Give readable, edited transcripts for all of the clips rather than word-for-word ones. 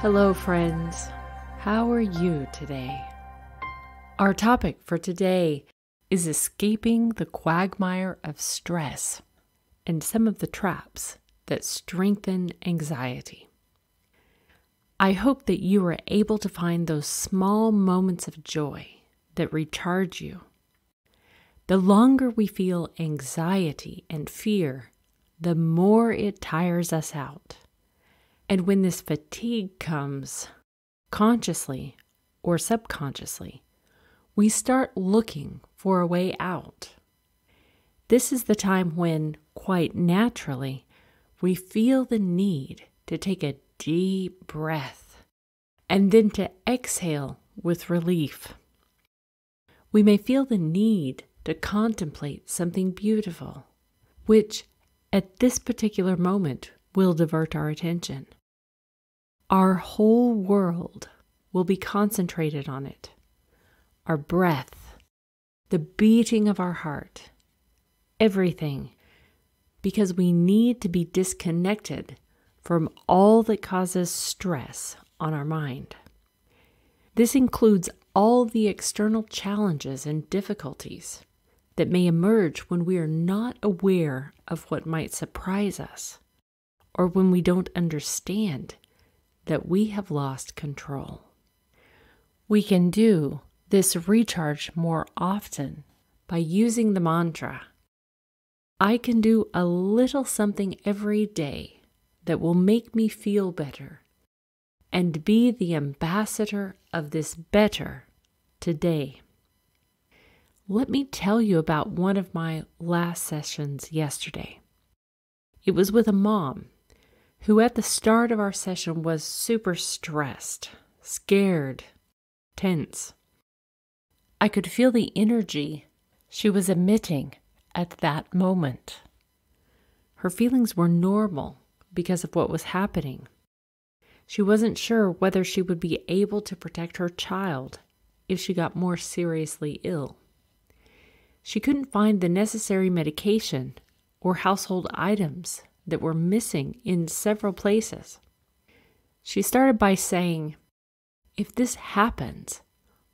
Hello, friends. How are you today? Our topic for today is escaping the quagmire of stress and some of the traps that strengthen anxiety. I hope that you are able to find those small moments of joy that recharge you. The longer we feel anxiety and fear, the more it tires us out. And when this fatigue comes, consciously or subconsciously, we start looking for a way out. This is the time when, quite naturally, we feel the need to take a deep breath and then to exhale with relief. We may feel the need to contemplate something beautiful, which at this particular moment will divert our attention. Our whole world will be concentrated on it. Our breath, the beating of our heart, everything, because we need to be disconnected from all that causes stress on our mind. This includes all the external challenges and difficulties that may emerge when we are not aware of what might surprise us, or when we don't understand that we have lost control. We can do this recharge more often by using the mantra, I can do a little something every day that will make me feel better and be the ambassador of this better today. Let me tell you about one of my last sessions yesterday. It was with a mom who at the start of our session was super stressed, scared, tense. I could feel the energy she was emitting at that moment. Her feelings were normal because of what was happening. She wasn't sure whether she would be able to protect her child if she got more seriously ill. She couldn't find the necessary medication or household items that were missing in several places. She started by saying, if this happens,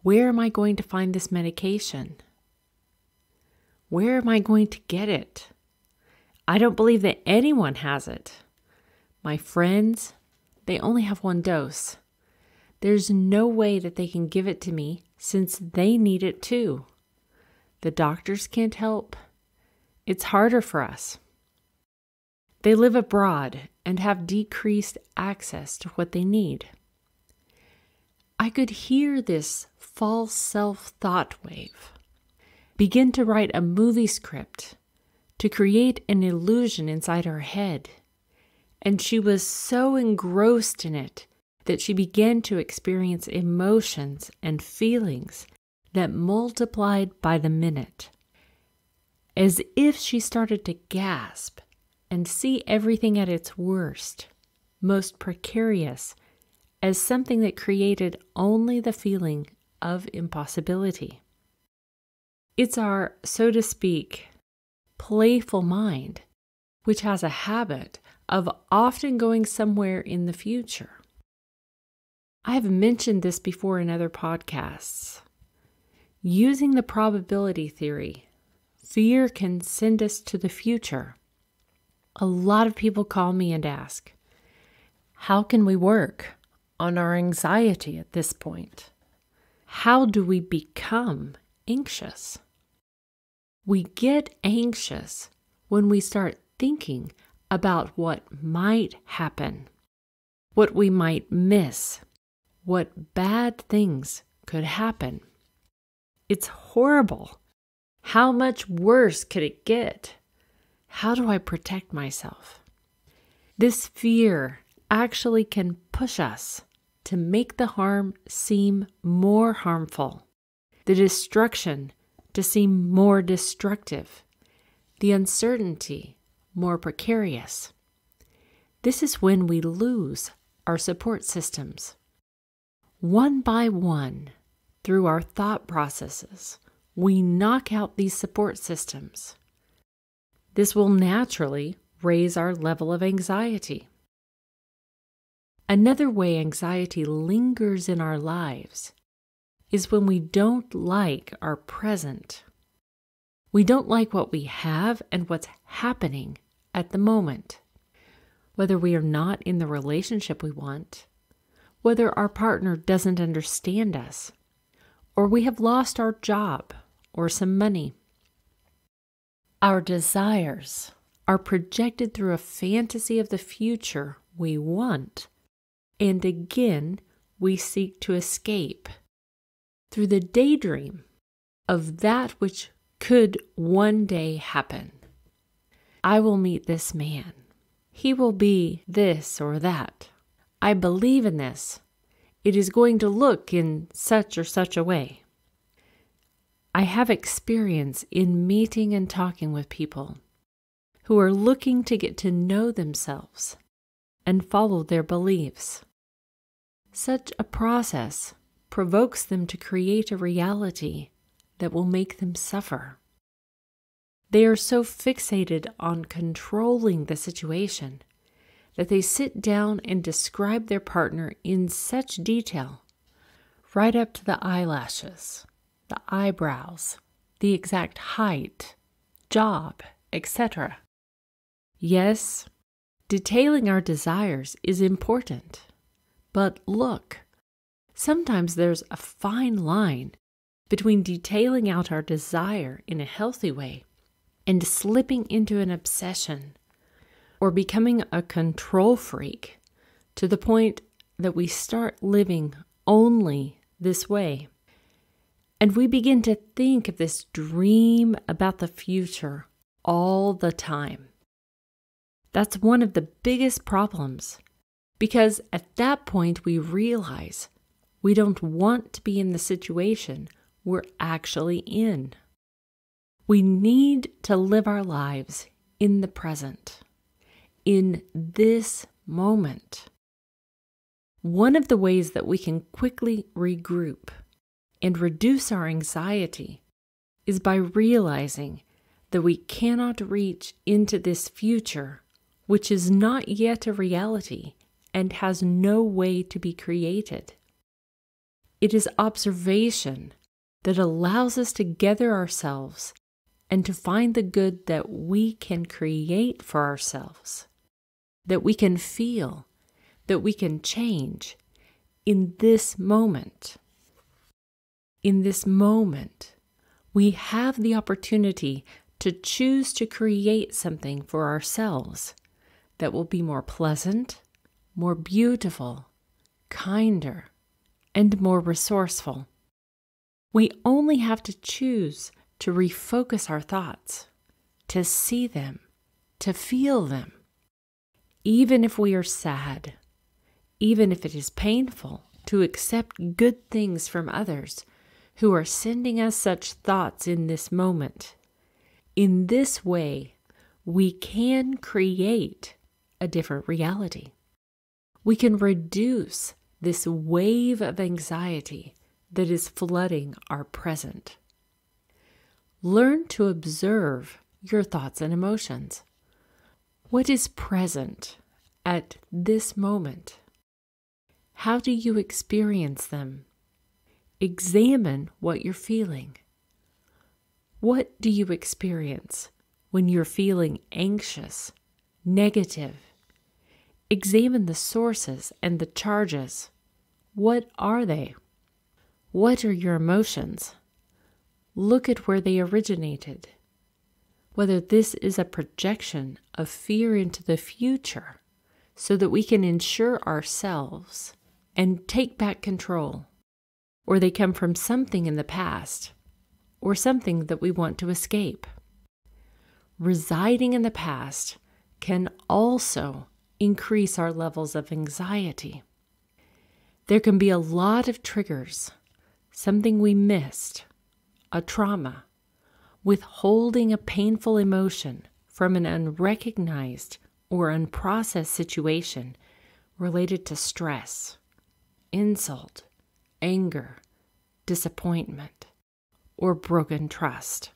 where am I going to find this medication? Where am I going to get it? I don't believe that anyone has it. My friends, they only have one dose. There's no way that they can give it to me since they need it too. The doctors can't help. It's harder for us. They live abroad and have decreased access to what they need. I could hear this false self-thought wave begin to write a movie script to create an illusion inside her head, and she was so engrossed in it that she began to experience emotions and feelings that multiplied by the minute, as if she started to gasp and see everything at its worst, most precarious, as something that created only the feeling of impossibility. It's our, so to speak, playful mind, which has a habit of often going somewhere in the future. I have mentioned this before in other podcasts. Using the probability theory, fear can send us to the future. A lot of people call me and ask, how can we work on our anxiety at this point? How do we become anxious? We get anxious when we start thinking about what might happen, what we might miss, what bad things could happen. It's horrible. How much worse could it get? How do I protect myself? This fear actually can push us to make the harm seem more harmful, the destruction to seem more destructive, the uncertainty more precarious. This is when we lose our support systems. One by one, through our thought processes, we knock out these support systems. This will naturally raise our level of anxiety. Another way anxiety lingers in our lives is when we don't like our present. We don't like what we have and what's happening at the moment. Whether we are not in the relationship we want, whether our partner doesn't understand us, or we have lost our job or some money. Our desires are projected through a fantasy of the future we want, and again we seek to escape through the daydream of that which could one day happen. I will meet this man. He will be this or that. I believe in this. It is going to look in such or such a way. I have experience in meeting and talking with people who are looking to get to know themselves and follow their beliefs. Such a process provokes them to create a reality that will make them suffer. They are so fixated on controlling the situation that they sit down and describe their partner in such detail, right up to the eyelashes, the eyebrows, the exact height, job, etc. Yes, detailing our desires is important, but look, sometimes there's a fine line between detailing out our desire in a healthy way and slipping into an obsession or becoming a control freak to the point that we start living only this way. And we begin to think of this dream about the future all the time. That's one of the biggest problems, because at that point we realize we don't want to be in the situation we're actually in. We need to live our lives in the present, in this moment. One of the ways that we can quickly regroup and reduce our anxiety is by realizing that we cannot reach into this future, which is not yet a reality and has no way to be created. It is observation that allows us to gather ourselves and to find the good that we can create for ourselves, that we can feel, that we can change in this moment. In this moment, we have the opportunity to choose to create something for ourselves that will be more pleasant, more beautiful, kinder, and more resourceful. We only have to choose to refocus our thoughts, to see them, to feel them. Even if we are sad, even if it is painful to accept good things from others who are sending us such thoughts in this moment, in this way, we can create a different reality. We can reduce this wave of anxiety that is flooding our present. Learn to observe your thoughts and emotions. What is present at this moment? How do you experience them? Examine what you're feeling. What do you experience when you're feeling anxious, negative? Examine the sources and the charges. What are they? What are your emotions? Look at where they originated. Whether this is a projection of fear into the future so that we can ensure ourselves and take back control, or they come from something in the past or something that we want to escape. Residing in the past can also increase our levels of anxiety. There can be a lot of triggers, something we missed, a trauma, withholding a painful emotion from an unrecognized or unprocessed situation related to stress, insult, anger, disappointment, or broken trust.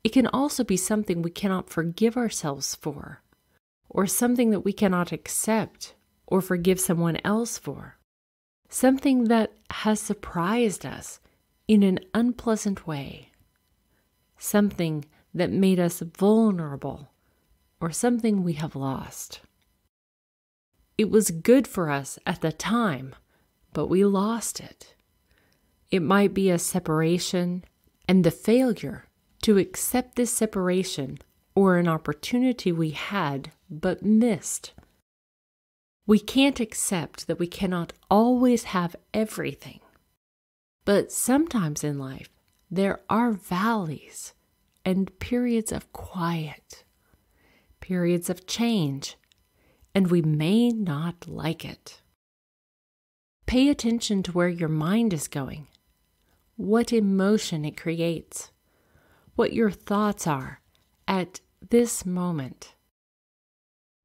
It can also be something we cannot forgive ourselves for, or something that we cannot accept or forgive someone else for. Something that has surprised us in an unpleasant way. Something that made us vulnerable, or something we have lost. It was good for us at the time, but we lost it. It might be a separation, and the failure to accept this separation or an opportunity we had but missed. We can't accept that we cannot always have everything. But sometimes in life, there are valleys and periods of quiet, periods of change, and we may not like it. Pay attention to where your mind is going, what emotion it creates, what your thoughts are at this moment.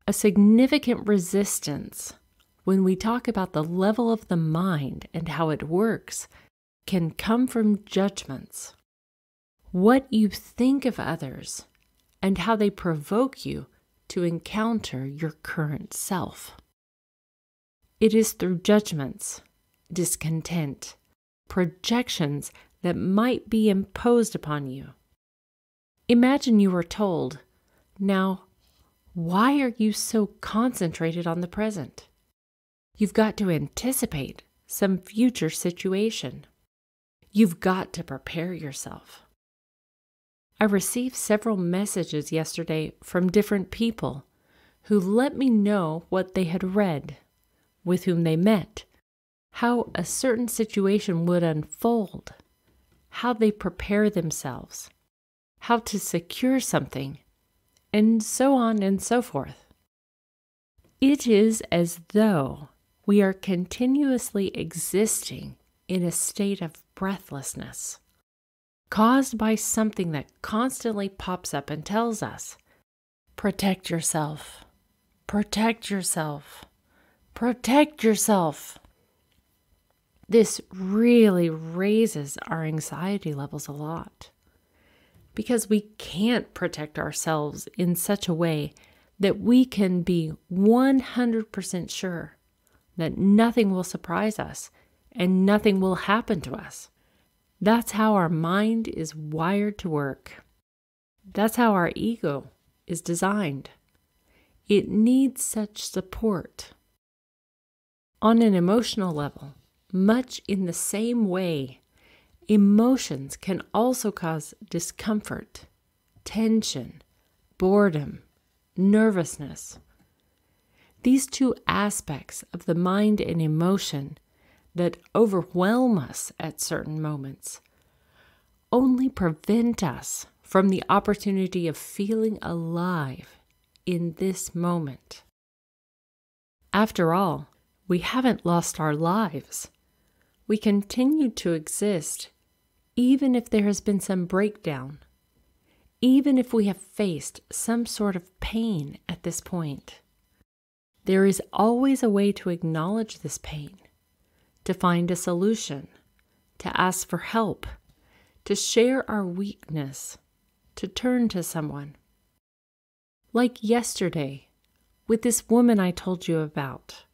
A significant resistance when we talk about the level of the mind and how it works can come from judgments. What you think of others and how they provoke you to encounter your current self. It is through judgments, discontent, projections that might be imposed upon you. Imagine you were told, "Now, why are you so concentrated on the present? You've got to anticipate some future situation. You've got to prepare yourself." I received several messages yesterday from different people who let me know what they had read, with whom they met, how a certain situation would unfold, how they prepare themselves, how to secure something, and so on and so forth. It is as though we are continuously existing in a state of breathlessness, caused by something that constantly pops up and tells us, "Protect yourself, protect yourself, protect yourself." This really raises our anxiety levels a lot, because we can't protect ourselves in such a way that we can be 100% sure that nothing will surprise us and nothing will happen to us. That's how our mind is wired to work. That's how our ego is designed. It needs such support. On an emotional level, much in the same way, emotions can also cause discomfort, tension, boredom, nervousness. These two aspects of the mind and emotion that overwhelm us at certain moments only prevent us from the opportunity of feeling alive in this moment. After all, we haven't lost our lives. We continue to exist even if there has been some breakdown, even if we have faced some sort of pain at this point. There is always a way to acknowledge this pain, to find a solution, to ask for help, to share our weakness, to turn to someone. Like yesterday, with this woman I told you about,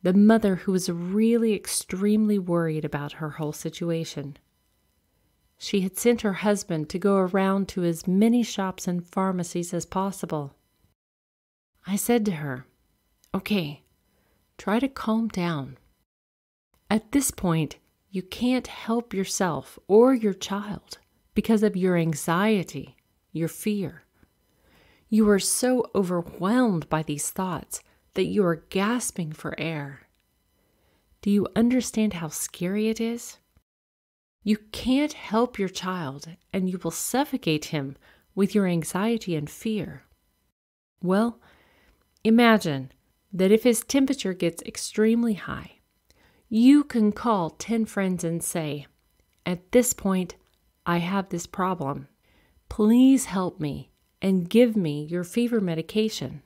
the mother who was really extremely worried about her whole situation. She had sent her husband to go around to as many shops and pharmacies as possible. I said to her, "Okay, try to calm down. At this point, you can't help yourself or your child because of your anxiety, your fear. You are so overwhelmed by these thoughts that you are gasping for air. Do you understand how scary it is? You can't help your child, and you will suffocate him with your anxiety and fear. Well, imagine that if his temperature gets extremely high, you can call 10 friends and say, 'At this point, I have this problem. Please help me and give me your fever medication.'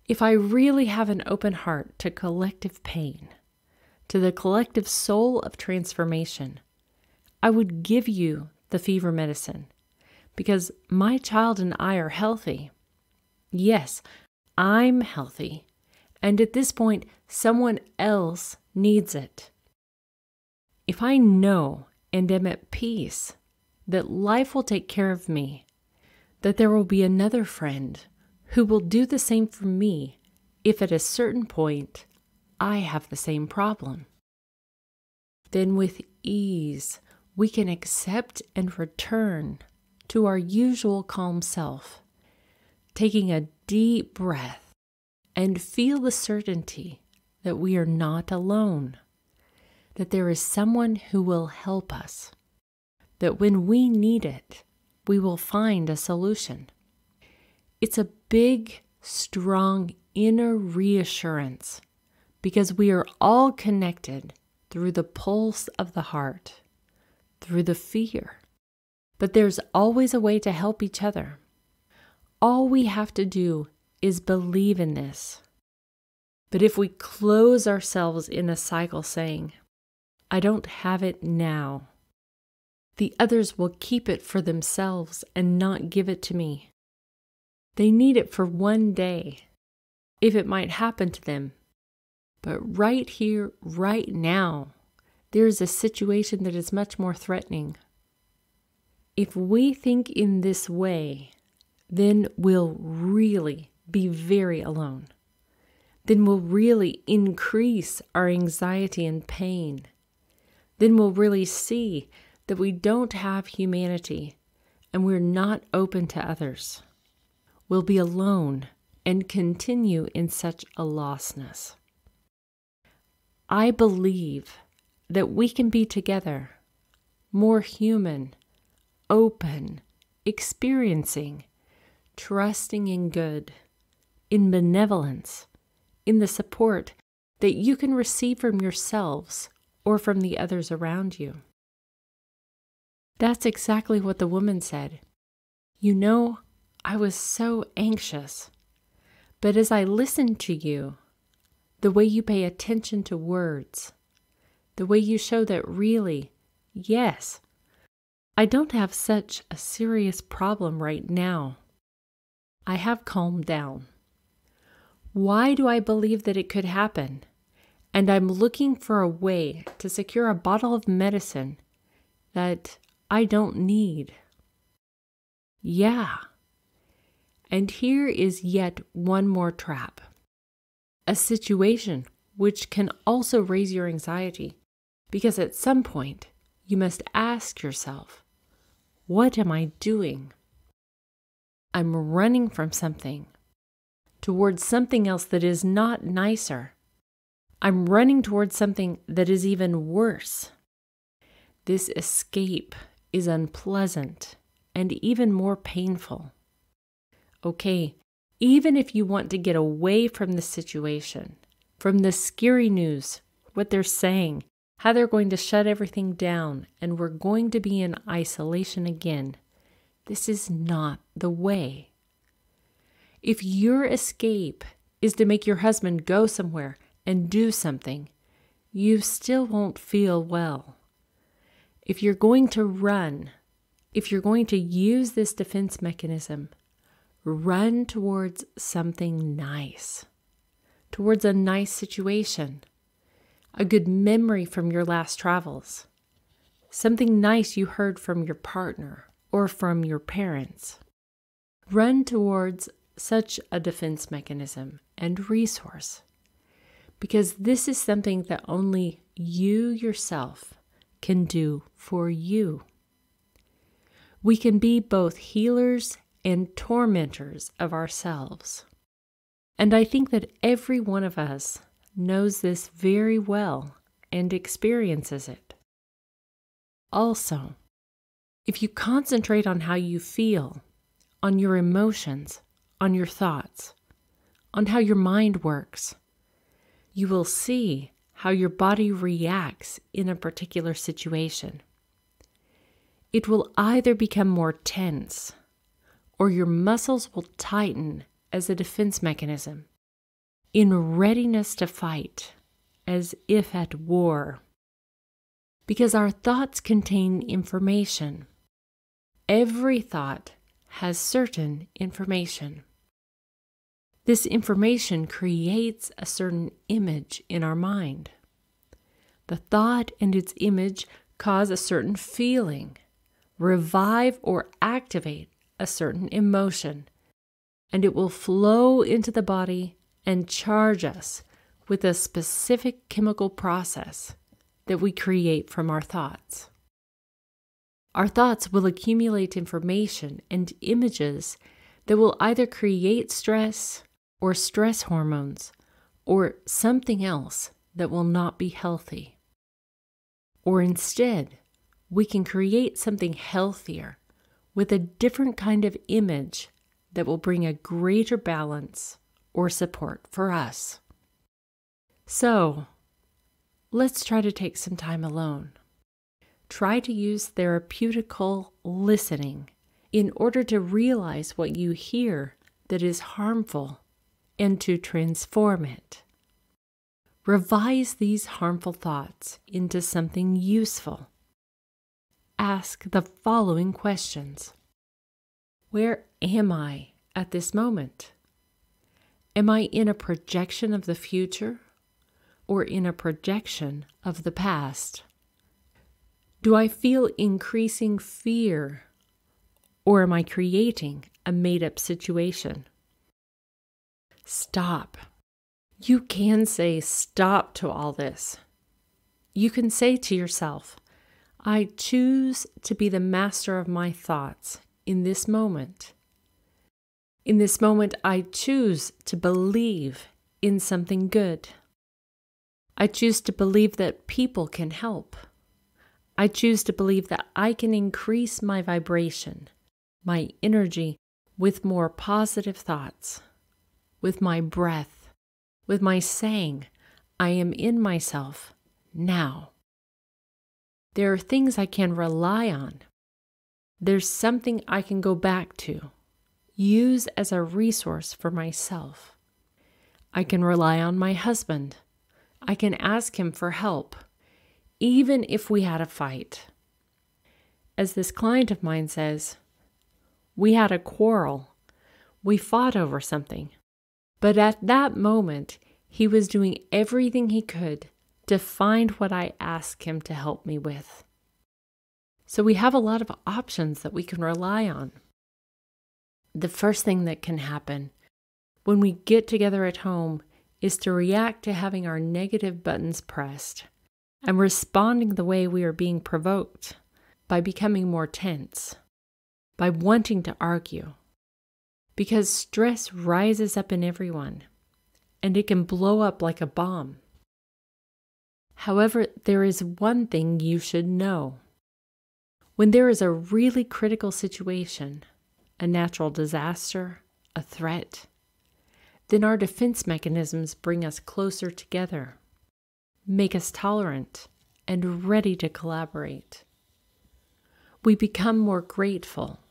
If I really have an open heart to collective pain, to the collective soul of transformation, I would give you the fever medicine because my child and I are healthy. Yes, I'm healthy, And at this point, someone else needs it. If I know and am at peace that life will take care of me, that there will be another friend who will do the same for me if at a certain point I have the same problem, then with ease we can accept and return to our usual calm self, taking a deep breath and feel the certainty that we are not alone, that there is someone who will help us, that when we need it, we will find a solution. It's a big, strong inner reassurance because we are all connected through the pulse of the heart, through the fear. But there's always a way to help each other. All we have to do is believe in this. But if we close ourselves in a cycle saying, I don't have it now, the others will keep it for themselves and not give it to me. They need it for one day, if it might happen to them. But right here, right now, there is a situation that is much more threatening. If we think in this way, then we'll really be very alone. Then we'll really increase our anxiety and pain. Then we'll really see that we don't have humanity and we're not open to others. We'll be alone and continue in such a lostness. I believe that we can be together, more human, open, experiencing, trusting in good, in benevolence, in the support that you can receive from yourselves or from the others around you. That's exactly what the woman said. You know, I was so anxious, but as I listened to you, the way you pay attention to words, the way you show that really, yes, I don't have such a serious problem right now. I have calmed down. Why do I believe that it could happen? And I'm looking for a way to secure a bottle of medicine that I don't need. Yeah. And here is yet one more trap. A situation which can also raise your anxiety, because at some point you must ask yourself, what am I doing? I'm running from something towards something else that is not nicer. I'm running towards something that is even worse. This escape is unpleasant and even more painful. Okay, even if you want to get away from the situation, from the scary news, what they're saying, how they're going to shut everything down, and we're going to be in isolation again, this is not the way. If your escape is to make your husband go somewhere and do something, you still won't feel well. If you're going to run, if you're going to use this defense mechanism, run towards something nice, towards a nice situation, a good memory from your last travels, something nice you heard from your partner or from your parents. Run towards such a defense mechanism and resource, because this is something that only you yourself can do for you. We can be both healers and tormentors of ourselves. And I think that every one of us knows this very well and experiences it. Also, if you concentrate on how you feel, on your emotions, on your thoughts, on how your mind works, you will see how your body reacts in a particular situation. It will either become more tense, or your muscles will tighten as a defense mechanism, in readiness to fight, as if at war. Because our thoughts contain information. Every thought has certain information. This information creates a certain image in our mind. The thought and its image cause a certain feeling, revive or activate a certain emotion, and it will flow into the body and charge us with a specific chemical process that we create from our thoughts. Our thoughts will accumulate information and images that will either create stress or stress hormones or something else that will not be healthy. Or instead, we can create something healthier with a different kind of image that will bring a greater balance or support for us. So, let's try to take some time alone. Try to use therapeutical listening in order to realize what you hear that is harmful and to transform it. Revise these harmful thoughts into something useful. Ask the following questions. Where am I at this moment? Am I in a projection of the future or in a projection of the past? Do I feel increasing fear or am I creating a made-up situation? Stop. You can say stop to all this. You can say to yourself, I choose to be the master of my thoughts in this moment. In this moment, I choose to believe in something good. I choose to believe that people can help. I choose to believe that I can increase my vibration, my energy, with more positive thoughts, with my breath, with my saying, I am in myself now. There are things I can rely on. There's something I can go back to, use as a resource for myself. I can rely on my husband. I can ask him for help, even if we had a fight. As this client of mine says, we had a quarrel. We fought over something. But at that moment, he was doing everything he could to find what I asked him to help me with. So we have a lot of options that we can rely on. The first thing that can happen when we get together at home is to react to having our negative buttons pressed and responding the way we are being provoked by becoming more tense, by wanting to argue, because stress rises up in everyone and it can blow up like a bomb. However, there is one thing you should know. When there is a really critical situation, a natural disaster, a threat, then our defense mechanisms bring us closer together, make us tolerant and ready to collaborate. We become more grateful.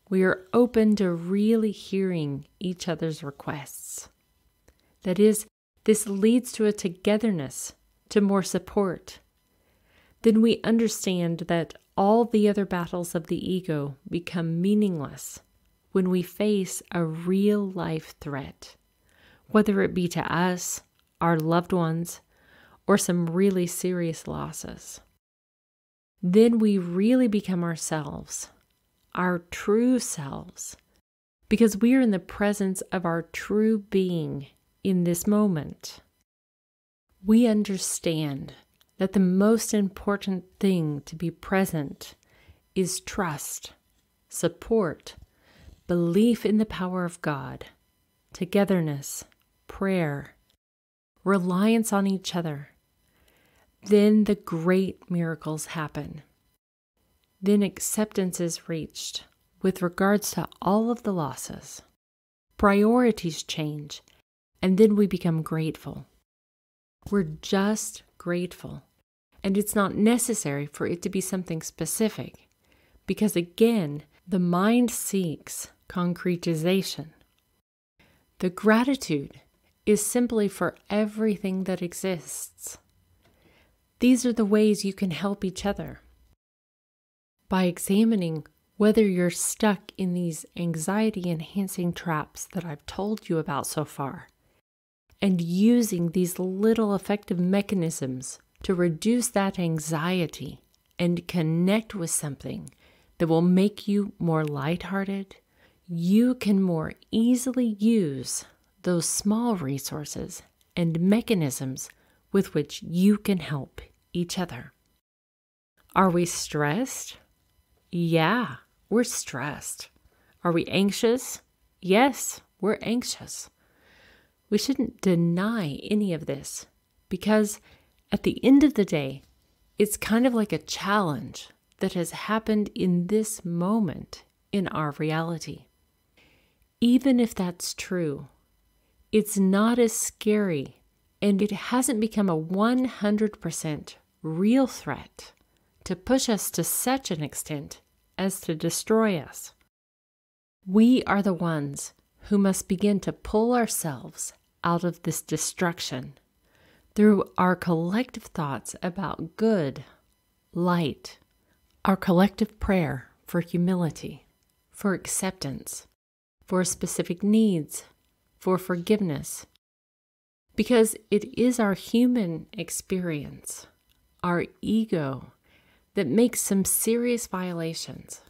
We are open to really hearing each other's requests. That is, this leads to a togetherness, to more support. Then we understand that all the other battles of the ego become meaningless when we face a real life threat, whether it be to us, our loved ones, or some really serious losses. Then we really become ourselves, our true selves, because we are in the presence of our true being in this moment. We understand that the most important thing to be present is trust, support, belief in the power of God, togetherness, prayer, reliance on each other. Then the great miracles happen. Then acceptance is reached with regards to all of the losses. Priorities change, and then we become grateful. We're just grateful. And it's not necessary for it to be something specific, because again, the mind seeks concretization. The gratitude is simply for everything that exists. These are the ways you can help each other. By examining Whether you're stuck in these anxiety-enhancing traps that I've told you about so far, and using these little effective mechanisms to reduce that anxiety and connect with something that will make you more lighthearted, you can more easily use those small resources and mechanisms with which you can help each other. Are we stressed? Yeah, we're stressed. Are we anxious? Yes, we're anxious. We shouldn't deny any of this because at the end of the day, it's kind of like a challenge that has happened in this moment in our reality. Even if that's true, it's not as scary and it hasn't become a 100% real threat to push us to such an extent as to destroy us. We are the ones who must begin to pull ourselves out of this destruction through our collective thoughts about good, light, our collective prayer for humility, for acceptance, for specific needs, for forgiveness. Because it is our human experience, our ego, that makes some serious violations,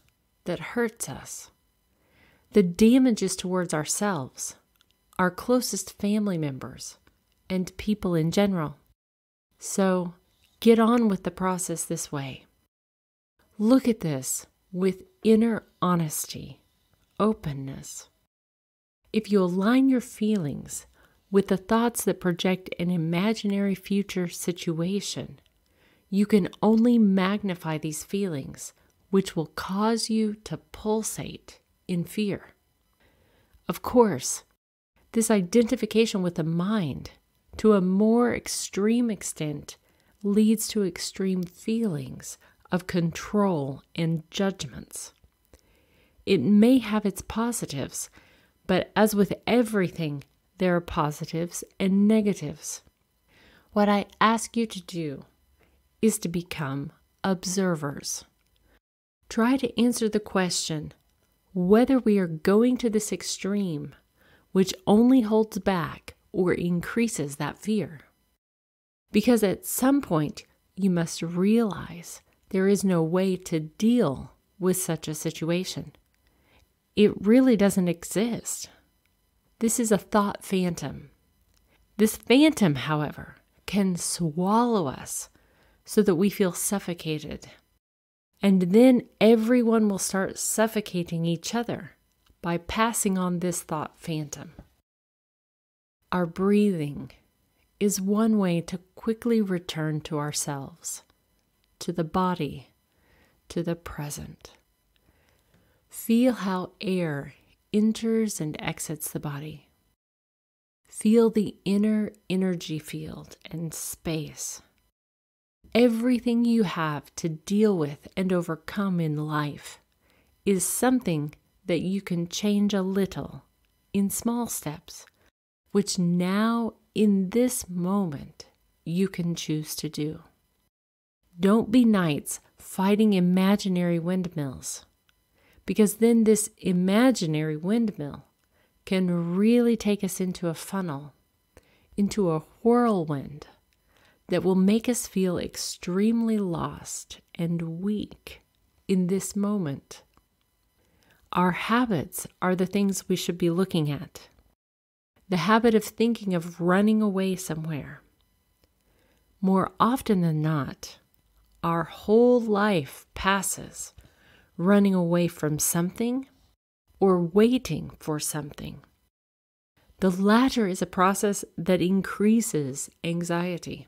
that hurts us. The damages towards ourselves, our closest family members, and people in general. So get on with the process this way. Look at this with inner honesty, openness. If you align your feelings with the thoughts that project an imaginary future situation, you can only magnify these feelings, which will cause you to pulsate in fear. Of course, this identification with the mind, to a more extreme extent, leads to extreme feelings of control and judgments. It may have its positives, but as with everything, there are positives and negatives. What I ask you to do is to become observers. Try to answer the question whether we are going to this extreme, which only holds back or increases that fear. Because at some point, you must realize there is no way to deal with such a situation. It really doesn't exist. This is a thought phantom. This phantom, however, can swallow us so that we feel suffocated. And then everyone will start suffocating each other by passing on this thought phantom. Our breathing is one way to quickly return to ourselves, to the body, to the present. Feel how air enters and exits the body. Feel the inner energy field and space. Everything you have to deal with and overcome in life is something that you can change a little in small steps, which now in this moment you can choose to do. Don't be knights fighting imaginary windmills, because then this imaginary windmill can really take us into a funnel, into a whirlwind that will make us feel extremely lost and weak in this moment. Our habits are the things we should be looking at. The habit of thinking of running away somewhere. More often than not, our whole life passes running away from something or waiting for something. The latter is a process that increases anxiety.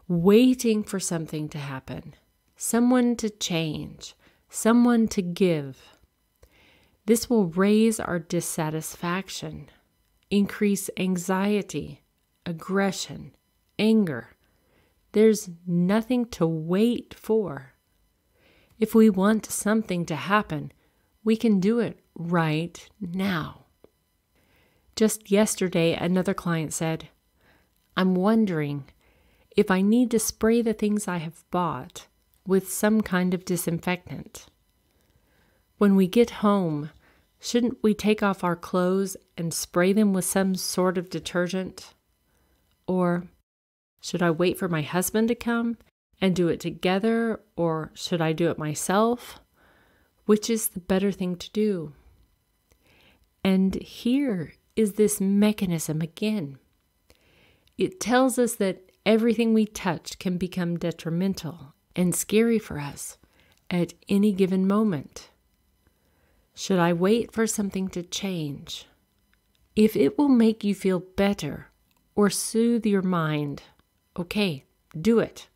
Waiting for something to happen, someone to change, someone to give. This will raise our dissatisfaction, increase anxiety, aggression, anger. There's nothing to wait for. If we want something to happen, we can do it right now. Just yesterday, another client said, "I'm wondering if I need to spray the things I have bought with some kind of disinfectant." When we get home, shouldn't we take off our clothes and spray them with some sort of detergent? Or should I wait for my husband to come and do it together, or should I do it myself? Which is the better thing to do? And here is this mechanism again. It tells us that everything we touch can become detrimental and scary for us at any given moment. Should I wait for something to change? If it will make you feel better or soothe your mind, okay, do it.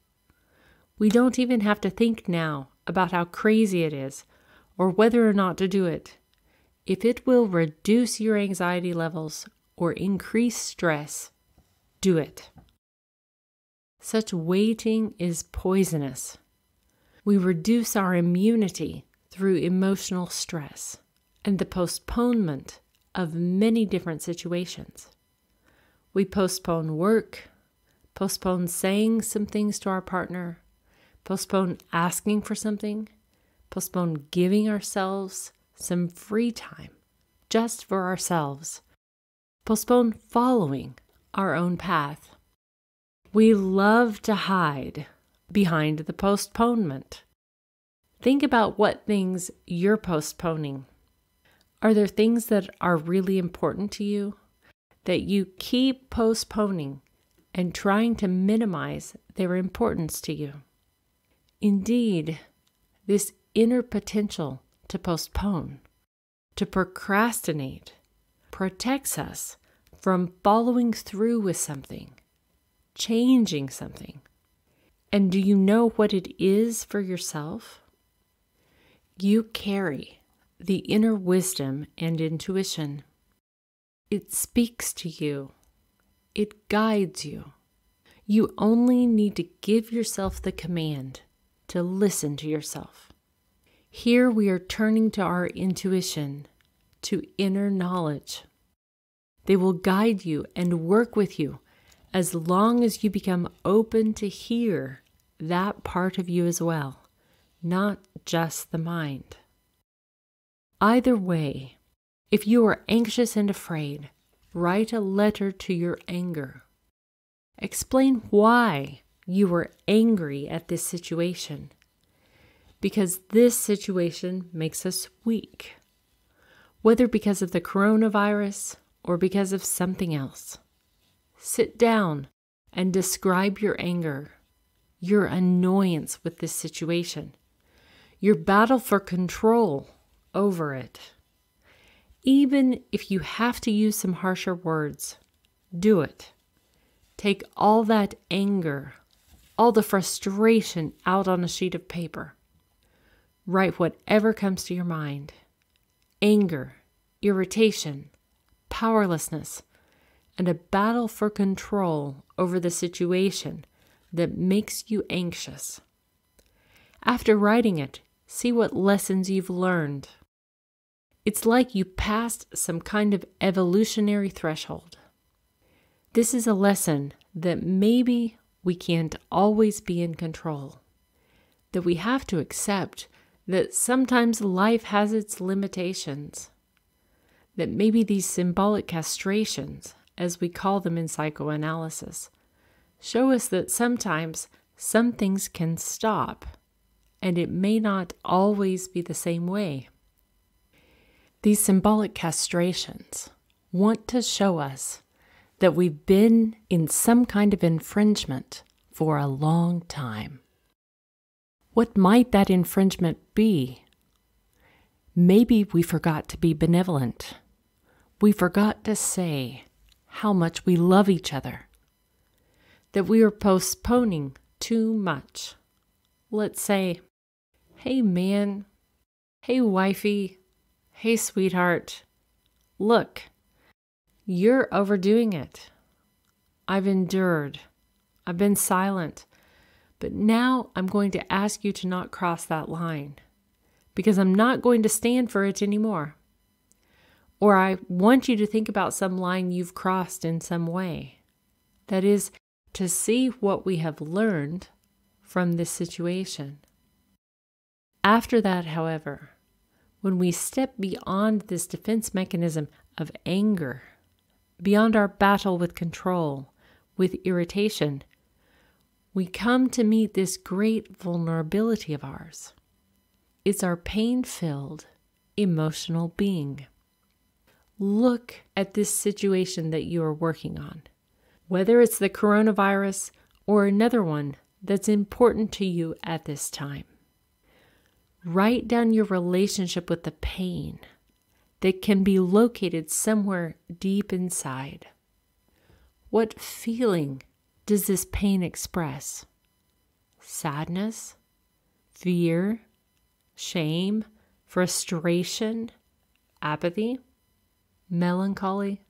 We don't even have to think now about how crazy it is or whether or not to do it. If it will reduce your anxiety levels or increase stress, do it. Such waiting is poisonous. We reduce our immunity through emotional stress and the postponement of many different situations. We postpone work, postpone saying some things to our partner, postpone asking for something, postpone giving ourselves some free time just for ourselves, postpone following our own path. We love to hide behind the postponement. Think about what things you're postponing. Are there things that are really important to you that you keep postponing and trying to minimize their importance to you? Indeed, this inner potential to postpone, to procrastinate, protects us from following through with something, changing something. And do you know what it is for yourself? You carry the inner wisdom and intuition. It speaks to you. It guides you. You only need to give yourself the command to listen to yourself. Here we are turning to our intuition, to inner knowledge. They will guide you and work with you as long as you become open to hear that part of you as well, not just the mind. Either way, if you are anxious and afraid, write a letter to your anger. Explain why you were angry at this situation. Because this situation makes us weak, whether because of the coronavirus or because of something else. Sit down and describe your anger, your annoyance with this situation, your battle for control over it. Even if you have to use some harsher words, do it. Take all that anger, all the frustration out on a sheet of paper. Write whatever comes to your mind. Anger, irritation, powerlessness, and a battle for control over the situation that makes you anxious. After writing it, see what lessons you've learned. It's like you passed some kind of evolutionary threshold. This is a lesson that maybe we can't always be in control, that we have to accept that sometimes life has its limitations, that maybe these symbolic castrations, as we call them in psychoanalysis, show us that sometimes some things can stop, and it may not always be the same way. These symbolic castrations want to show us that we've been in some kind of infringement for a long time. What might that infringement be? Maybe we forgot to be benevolent. We forgot to say how much we love each other. That we are postponing too much. Let's say, hey man, hey wifey, hey sweetheart, look, you're overdoing it. I've endured. I've been silent. But now I'm going to ask you to not cross that line because I'm not going to stand for it anymore. Or I want you to think about some line you've crossed in some way. That is, to see what we have learned from this situation. After that, however, when we step beyond this defense mechanism of anger, beyond our battle with control, with irritation, we come to meet this great vulnerability of ours. It's our pain-filled, emotional being. Look at this situation that you are working on, whether it's the coronavirus or another one that's important to you at this time. Write down your relationship with the pain that can be located somewhere deep inside. What feeling does this pain express? Sadness, fear, shame, frustration, apathy, melancholy,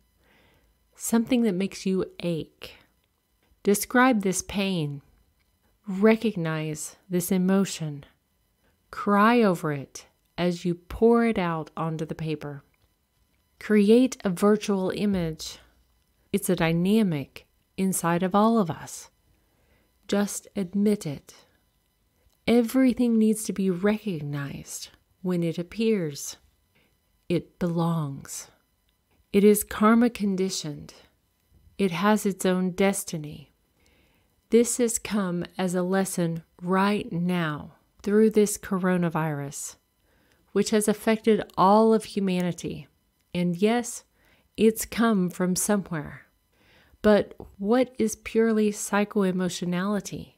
something that makes you ache. Describe this pain. Recognize this emotion. Cry over it as you pour it out onto the paper. Create a virtual image. It's a dynamic inside of all of us. Just admit it. Everything needs to be recognized when it appears. It belongs. It is karma conditioned. It has its own destiny. This has come as a lesson right now through this coronavirus, which has affected all of humanity. And yes, it's come from somewhere. But what is purely psycho-emotionality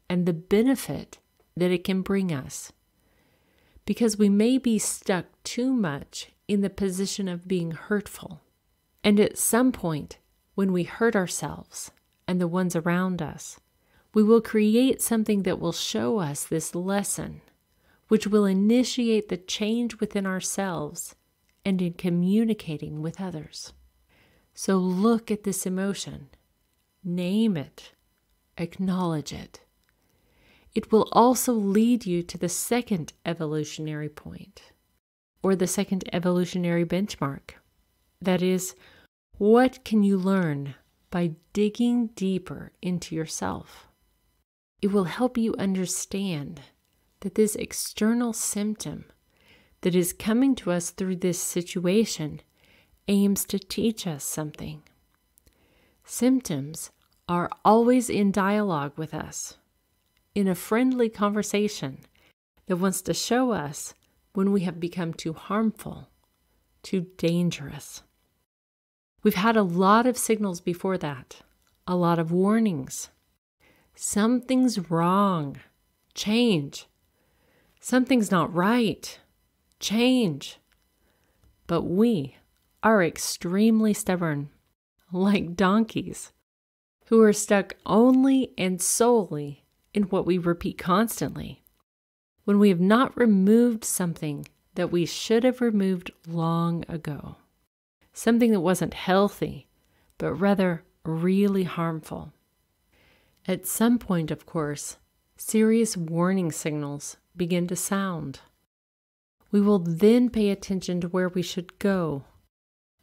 and the benefit that it can bring us? Because we may be stuck too much in the position of being hurtful. And at some point, when we hurt ourselves and the ones around us, we will create something that will show us this lesson, which will initiate the change within ourselves and in communicating with others. So look at this emotion, name it, acknowledge it. It will also lead you to the second evolutionary point, or the second evolutionary benchmark. That is, what can you learn by digging deeper into yourself? It will help you understand that this external symptom that is coming to us through this situation aims to teach us something. Symptoms are always in dialogue with us, in a friendly conversation that wants to show us when we have become too harmful, too dangerous. We've had a lot of signals before that, a lot of warnings. Something's wrong. Change. Something's not right. Change. But we are extremely stubborn, like donkeys, who are stuck only and solely in what we repeat constantly, when we have not removed something that we should have removed long ago, something that wasn't healthy, but rather really harmful. At some point, of course, serious warning signals begin to sound. We will then pay attention to where we should go,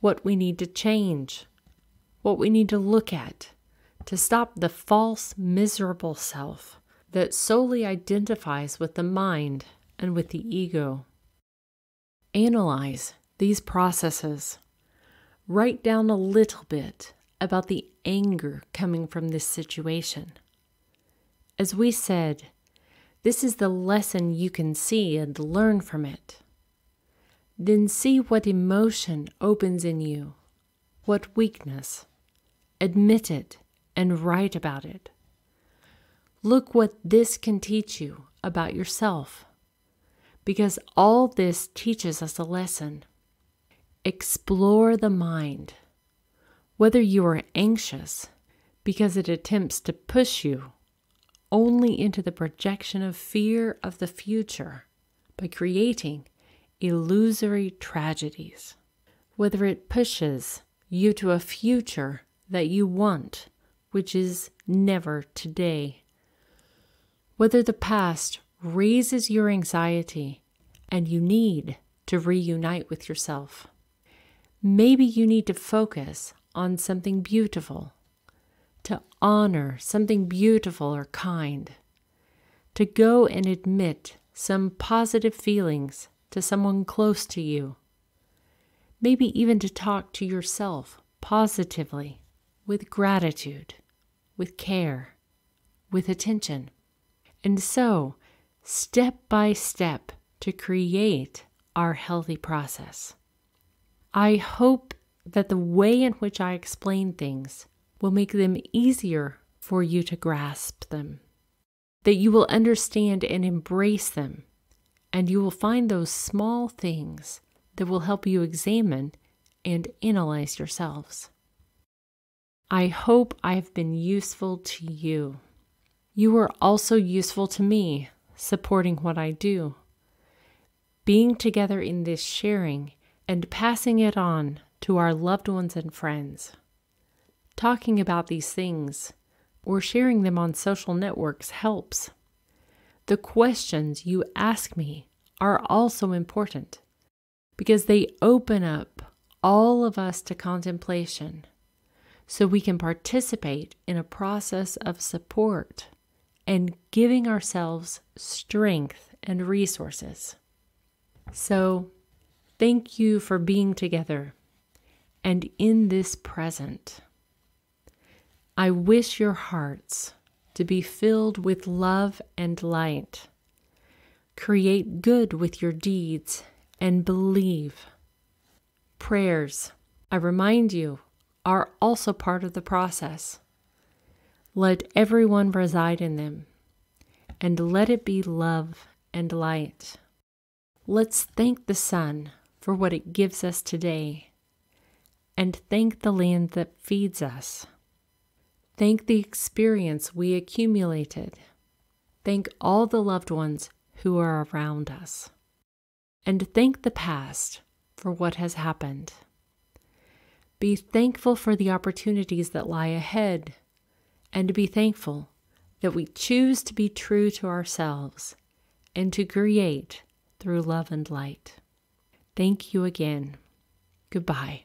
what we need to change, what we need to look at to stop the false, miserable self that solely identifies with the mind and with the ego. Analyze these processes. Write down a little bit about the anger coming from this situation. As we said, this is the lesson you can see and learn from it. Then see what emotion opens in you, what weakness. Admit it and write about it. Look what this can teach you about yourself, because all this teaches us a lesson. Explore the mind, whether you are anxious because it attempts to push you only into the projection of fear of the future by creating illusory tragedies, whether it pushes you to a future that you want, which is never today, whether the past raises your anxiety and you need to reunite with yourself. Maybe you need to focus on something beautiful, to honor something beautiful or kind, to go and admit some positive feelings to someone close to you. Maybe even to talk to yourself positively, with gratitude, with care, with attention. And so, step by step, to create our healthy process. I hope that the way in which I explain things will make them easier for you to grasp them, that you will understand and embrace them, and you will find those small things that will help you examine and analyze yourselves. I hope I have been useful to you. You are also useful to me, supporting what I do. Being together in this sharing and passing it on to our loved ones and friends. Talking about these things or sharing them on social networks helps. The questions you ask me are also important because they open up all of us to contemplation so we can participate in a process of support and giving ourselves strength and resources. So, thank you for being together and in this present. I wish your hearts to be filled with love and light. Create good with your deeds and believe. Prayers, I remind you, are also part of the process. Let everyone reside in them, and let it be love and light. Let's thank the sun for what it gives us today, and thank the land that feeds us. Thank the experience we accumulated. Thank all the loved ones who are around us. And thank the past for what has happened. Be thankful for the opportunities that lie ahead, and be thankful that we choose to be true to ourselves and to create through love and light. Thank you again. Goodbye.